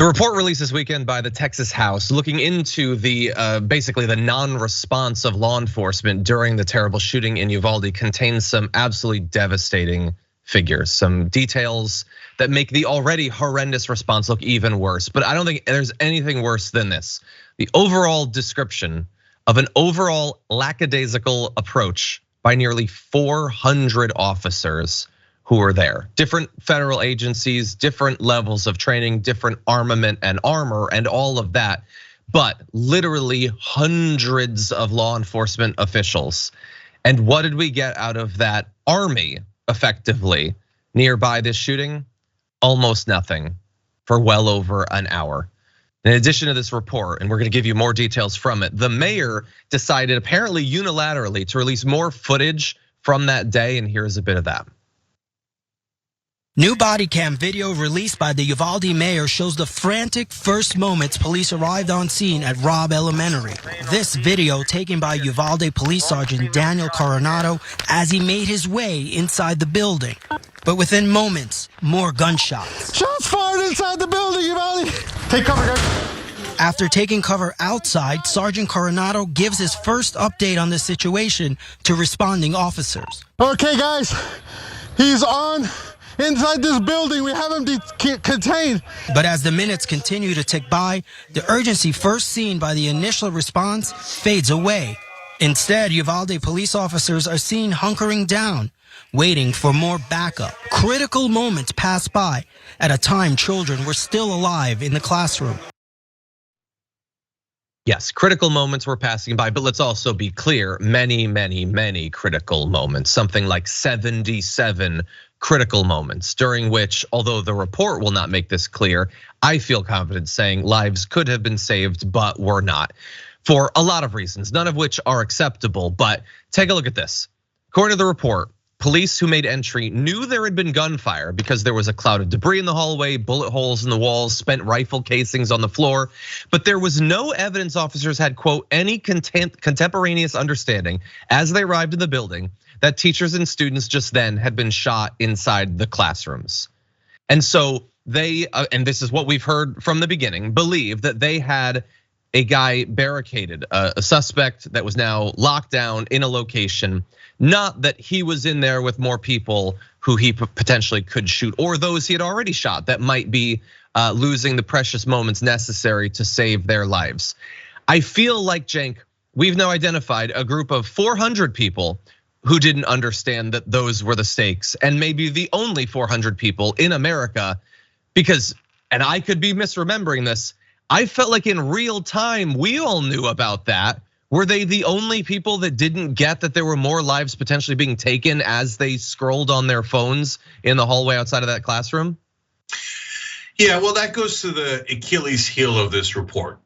The report released this weekend by the Texas House looking into the basically the non-response of law enforcement during the terrible shooting in Uvalde contains some absolutely devastating figures, some details that make the already horrendous response look even worse. But I don't think there's anything worse than this. The overall description of an overall lackadaisical approach by nearly 400 officers who were there. Different federal agencies, different levels of training, different armament and armor and all of that. But literally hundreds of law enforcement officials. And what did we get out of that army effectively nearby this shooting? Almost nothing for well over an hour. In addition to this report, and we're gonna give you more details from it, the mayor decided apparently unilaterally to release more footage from that day, and here's a bit of that. New body cam video released by the Uvalde mayor shows the frantic first moments police arrived on scene at Robb Elementary. This video taken by Uvalde Police Sergeant Daniel Coronado as he made his way inside the building. But within moments, more gunshots. Shots fired inside the building, Uvalde. Take cover, guys. After taking cover outside, Sergeant Coronado gives his first update on the situation to responding officers. Okay, guys, he's on. Inside this building, we have him contained. But as the minutes continue to tick by, the urgency first seen by the initial response fades away. Instead, Uvalde police officers are seen hunkering down, waiting for more backup. Critical moments pass by at a time children were still alive in the classroom. Yes, critical moments were passing by, but let's also be clear, many critical moments, something like 77 critical moments during which, although the report will not make this clear, I feel confident saying lives could have been saved, but were not for a lot of reasons, none of which are acceptable. But take a look at this. According to the report, police who made entry knew there had been gunfire because there was a cloud of debris in the hallway, bullet holes in the walls, spent rifle casings on the floor, but there was no evidence officers had, quote, any contemporaneous understanding as they arrived in the building that teachers and students just then had been shot inside the classrooms. And so they, and this is what we've heard from the beginning, believe that they had a guy barricaded, a suspect that was now locked down in a location, not that he was in there with more people who he potentially could shoot, or those he had already shot that might be losing the precious moments necessary to save their lives. I feel like, Cenk, we've now identified a group of 400 people who didn't understand that those were the stakes, and maybe the only 400 people in America, because, and I could be misremembering this, I felt like in real time, we all knew about that. Were they the only people that didn't get that there were more lives potentially being taken as they scrolled on their phones in the hallway outside of that classroom? Yeah, well, that goes to the Achilles heel of this report.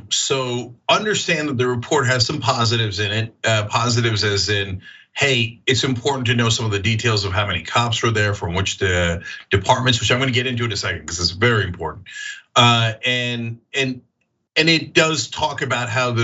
So understand that the report has some positives in it. Positives as in, hey, it's important to know some of the details of how many cops were there from which the departments, which I'm going to get into in a second because it's very important. And it does talk about how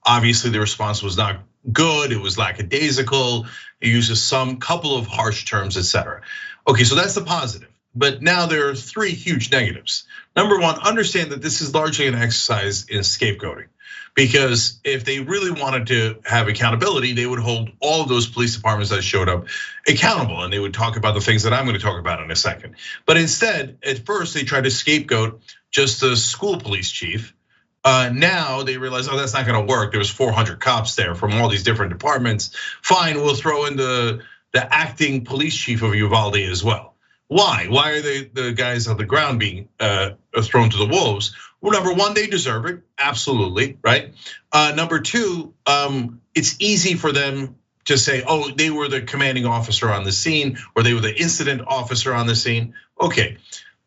obviously the response was not good. It was lackadaisical. It uses some couple of harsh terms, etc. Okay, so that's the positive. But now there are three huge negatives. Number one, understand that this is largely an exercise in scapegoating. Because if they really wanted to have accountability, they would hold all of those police departments that showed up accountable, and they would talk about the things that I'm going to talk about in a second. But instead, at first, they tried to scapegoat just the school police chief. Now they realize, oh, that's not going to work. There was 400 cops there from all these different departments. Fine, we'll throw in the acting police chief of Uvalde as well. Why? Why are the guys on the ground being thrown to the wolves? Well, number one, they deserve it, absolutely, right? Number two, it's easy for them to say, oh, they were the commanding officer on the scene, or they were the incident officer on the scene. Okay,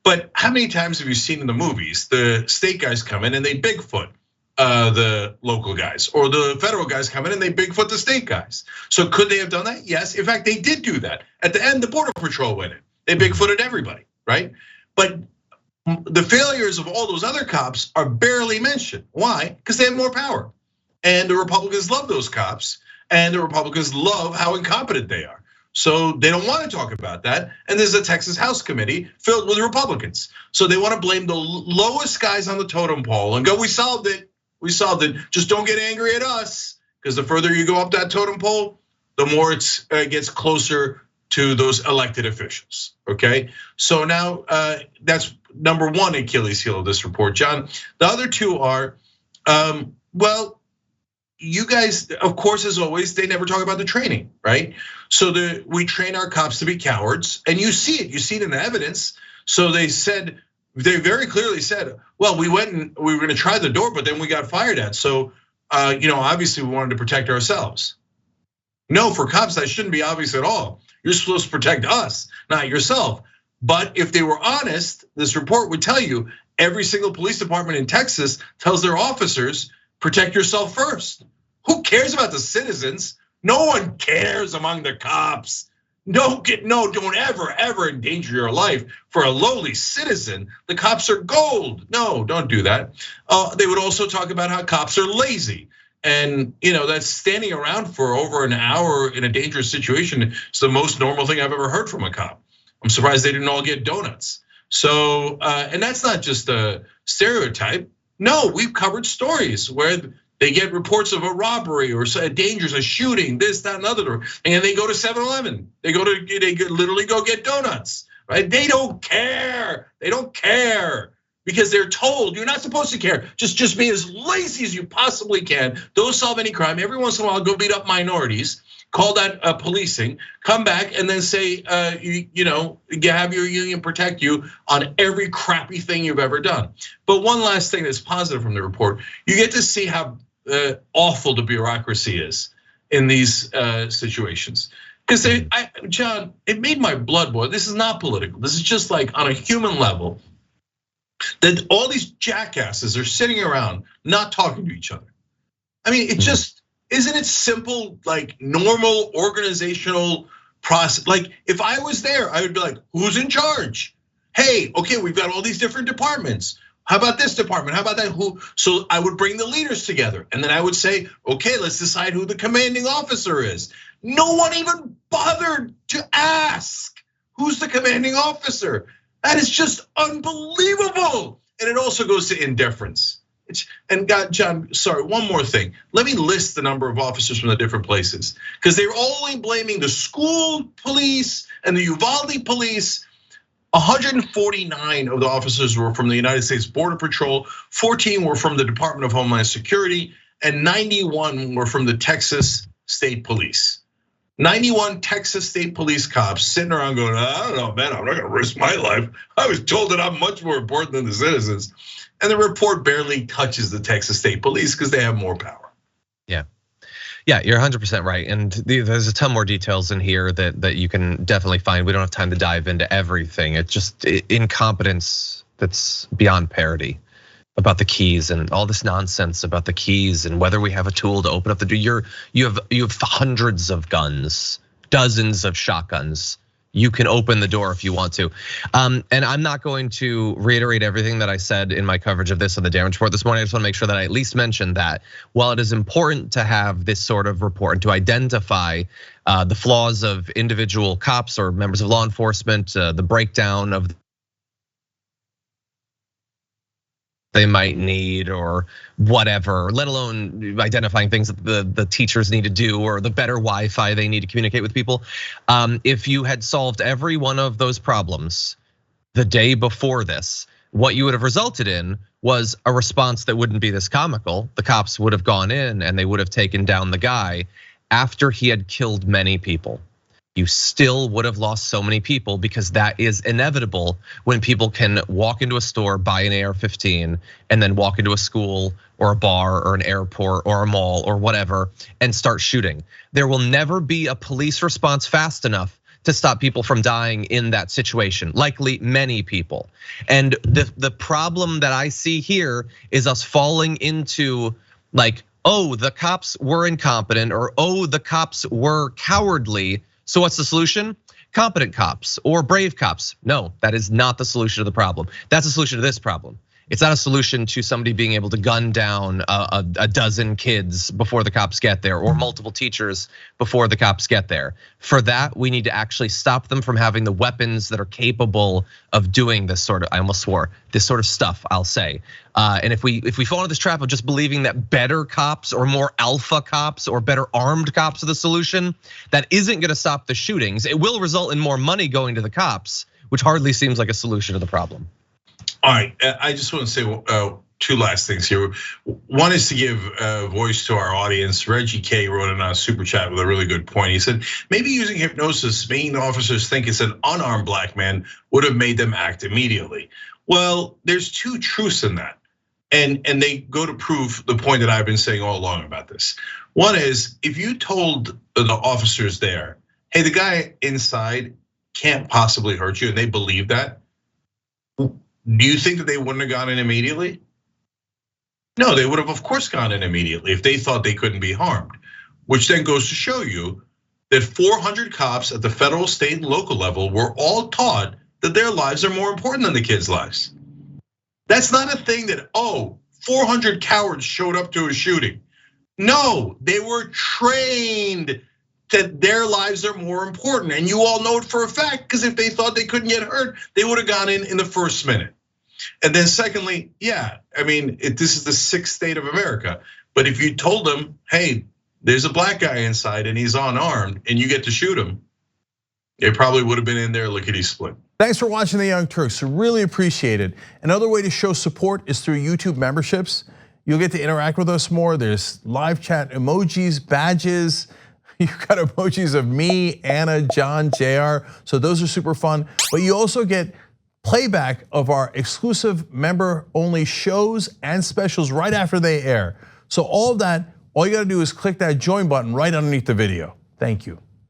but how many times have you seen in the movies the state guys come in and they Bigfoot the local guys, or the federal guys come in and they Bigfoot the state guys? So could they have done that? Yes, in fact, they did do that. At the end, the Border Patrol went in. They Bigfooted everybody, right? But the failures of all those other cops are barely mentioned. Why? Because they have more power. And the Republicans love those cops, and the Republicans love how incompetent they are. So they don't want to talk about that. And there's a Texas House committee filled with Republicans. So they want to blame the lowest guys on the totem pole and go, we solved it. We solved it. Just don't get angry at us. Because the further you go up that totem pole, the more it gets closer to those elected officials, okay? So now that's number one Achilles heel of this report, John. The other two are, well, you guys, of course, as always, they never talk about the training, right? So we train our cops to be cowards, and you see it in the evidence. So they very clearly said, well, we went and we were gonna try the door, but then we got fired at. So, obviously we wanted to protect ourselves. No, for cops, that shouldn't be obvious at all. You're supposed to protect us, not yourself. But if they were honest, this report would tell you every single police department in Texas tells their officers, protect yourself first. Who cares about the citizens? No one cares among the cops. Don't ever endanger your life for a lowly citizen. The cops are gold. No, don't do that. They would also talk about how cops are lazy. And that's standing around for over an hour in a dangerous situation. It's the most normal thing I've ever heard from a cop. I'm surprised they didn't all get donuts. So, and that's not just a stereotype. No, we've covered stories where they get reports of a robbery or a dangerous, a shooting, this, that, and other, and they go to 7-Eleven. They literally go get donuts, right? They don't care. They don't care because they're told you're not supposed to care. Just be as lazy as you possibly can. Don't solve any crime. Every once in a while, go beat up minorities. Call that policing, come back and then say, you have your union protect you on every crappy thing you've ever done. But one last thing that's positive from the report, you get to see how awful the bureaucracy is in these situations. Because John, it made my blood boil. This is not political. This is just like on a human level, that all these jackasses are sitting around not talking to each other. I mean, it just, isn't it simple, like normal organizational process? Like if I was there, I would be like, who's in charge? Hey, okay, we've got all these different departments. How about this department? How about that? So I would bring the leaders together and then I would say, okay, let's decide who the commanding officer is. No one even bothered to ask who's the commanding officer. That is just unbelievable. And it also goes to indifference. And God, John, sorry, one more thing. Let me list the number of officers from the different places because they're only blaming the school police and the Uvalde police. 149 of the officers were from the United States Border Patrol, 14 were from the Department of Homeland Security, and 91 were from the Texas State Police. 91 Texas State Police cops sitting around going, I don't know, man, I'm not gonna risk my life. I was told that I'm much more important than the citizens. And the report barely touches the Texas State Police because they have more power. Yeah, you're 100% right. And there's a ton more details in here that you can definitely find. We don't have time to dive into everything. It's just incompetence that's beyond parody about the keys and all this nonsense about the keys and whether we have a tool to open up the door. You have hundreds of guns, dozens of shotguns. You can open the door if you want to. And I'm not going to reiterate everything that I said in my coverage of this on the damage report this morning. I just want to make sure that I at least mention that while it is important to have this sort of report and to identify the flaws of individual cops or members of law enforcement, the breakdown of they might need or whatever, let alone identifying things that the teachers need to do or the better Wi-Fi they need to communicate with people. If you had solved every one of those problems the day before this, what you would have resulted in was a response that wouldn't be this comical. The cops would have gone in and they would have taken down the guy after he had killed many people. You still would have lost so many people because that is inevitable when people can walk into a store, buy an AR-15, and then walk into a school or a bar or an airport or a mall or whatever and start shooting. There will never be a police response fast enough to stop people from dying in that situation, likely many people. And the problem that I see here is us falling into like, oh, the cops were incompetent or oh, the cops were cowardly. So what's the solution? Competent cops or brave cops. No, that is not the solution to the problem. That's the solution to this problem. It's not a solution to somebody being able to gun down a dozen kids before the cops get there, or multiple teachers before the cops get there. For that, we need to actually stop them from having the weapons that are capable of doing this sort of, I almost swore, this sort of stuff, I'll say. And if we fall into this trap of just believing that better cops or more alpha cops or better armed cops are the solution, that isn't gonna stop the shootings. It will result in more money going to the cops, which hardly seems like a solution to the problem. All right, I just want to say two last things here. One is to give voice to our audience. Reggie K wrote in a super chat with a really good point. He said, maybe using hypnosis, making the officers think it's an unarmed black man would have made them act immediately. Well, there's two truths in that. And they go to prove the point that I've been saying all along about this. One is, if you told the officers there, hey, the guy inside can't possibly hurt you, and they believe that, do you think that they wouldn't have gone in immediately? No, they would have, of course, gone in immediately if they thought they couldn't be harmed, which then goes to show you that 400 cops at the federal, state, and local level were all taught that their lives are more important than the kids' lives. That's not a thing that, 400 cowards showed up to a shooting. No, they were trained that their lives are more important. And you all know it for a fact, because if they thought they couldn't get hurt, they would have gone in the first minute. And then secondly, yeah, I mean, this is the 6th state of America. But if you told them, hey, there's a black guy inside and he's unarmed and you get to shoot him, they probably would have been in there lickety-split. Thanks for watching the Young Turks, really appreciate it. Another way to show support is through YouTube memberships. You'll get to interact with us more. There's live chat emojis, badges. You've got emojis of me, Anna, John, JR. So those are super fun. But you also get playback of our exclusive member-only shows and specials right after they air. So all of that, all you gotta do is click that join button right underneath the video. Thank you.